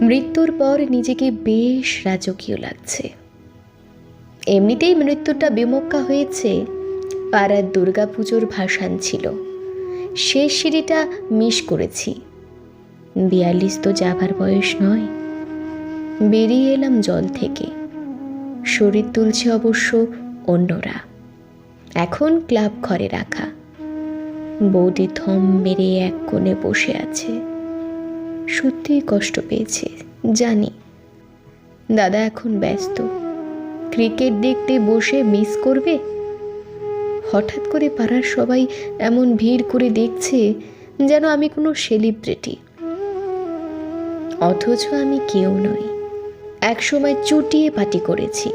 মৃত্যুর পর নিজেকে বেশ রাজকীয় লাগছে। এমনিতেই মৃত্যুটা বিমুখা হয়েছে। পাড়ার দুর্গাপুজোর ভাসান ছিল, শেষ সিঁড়িটা মিস করেছি। 42 তো যাবার বয়স নয়। বেরিয়ে এলাম জল থেকে। শরীর তুলছে অবশ্য অন্যরা। এখন ক্লাব ঘরে রাখা। বৌদি থম মেরে এক কোণে বসে আছে। সত্যিই কষ্ট পেয়েছে জানি। দাদা এখন ব্যস্ত। ক্রিকেট দেখতে বসে মিস করবে। হঠাৎ করে পাড়ার সবাই এমন ভিড় করে দেখছে যেন আমি কোনো সেলিব্রিটি, অথচ আমি কেউ নই। একসময় চুটিয়ে পাটি করেছি,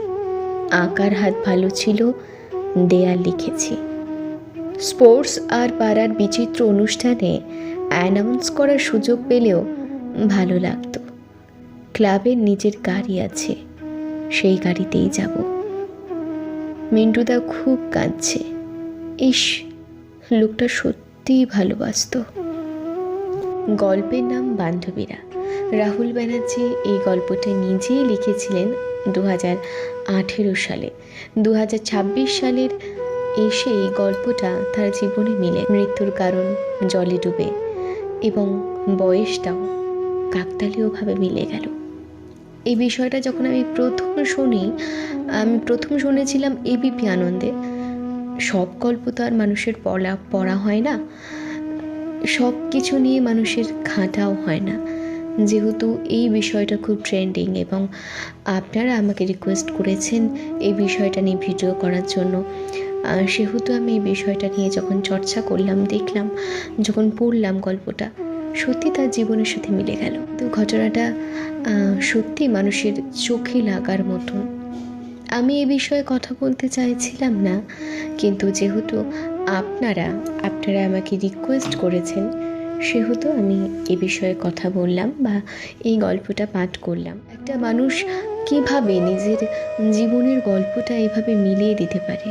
আঁকার হাত ভালো ছিল, দেয়াল লিখেছি। স্পোর্টস আর পাড়ার বিচিত্র অনুষ্ঠানে অ্যানাউন্স করার সুযোগ পেলেও ভালো লাগতো। ক্লাবের নিজের গাড়ি আছে, সেই গাড়িতেই যাব। মিন্টুদা খুব কাঁদছে। ইস, লোকটা সত্যিই ভালোবাসতো। গল্পের নাম বান্ধবীরা। রাহুল ব্যানার্জি এই গল্পটা নিজেই লিখেছিলেন 2018 সালে। 2026 সালের এসে এই গল্পটা তার জীবনে মিলে। মৃত্যুর কারণ জলে ডুবে এবং বয়সটাও কাকতালীয়ভাবে মিলে গেল। এই বিষয়টা যখন আমি প্রথম শুনেছিলাম এবিপি আনন্দে। সব গল্প তো আর মানুষের পড়া হয় না, সব কিছু নিয়ে মানুষের ঘাঁটাও হয় না। যেহেতু এই বিষয়টা খুব ট্রেন্ডিং এবং আপনারা আমাকে রিকোয়েস্ট করেছেন এই বিষয়টা নিয়ে ভিডিও করার জন্য, সেহেতু আমি এই বিষয়টা নিয়ে যখন চর্চা করলাম, দেখলাম, যখন পড়লাম গল্পটা, সত্যি তার জীবনের সাথে মিলে গেল। তো ঘটনাটা সত্যি মানুষের চোখে লাগার মতন। আমি এ বিষয়ে কথা বলতে চাইছিলাম না, কিন্তু যেহেতু আপনারা আমাকে রিকোয়েস্ট করেছেন, সেহেতু আমি এ বিষয়ে কথা বললাম বা এই গল্পটা পাঠ করলাম। একটা মানুষ কিভাবে নিজের জীবনের গল্পটা এভাবে মিলিয়ে দিতে পারে,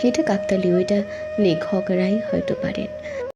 এটা কাকতালীয়, এটা লেখকরাই হয়তো পারেন।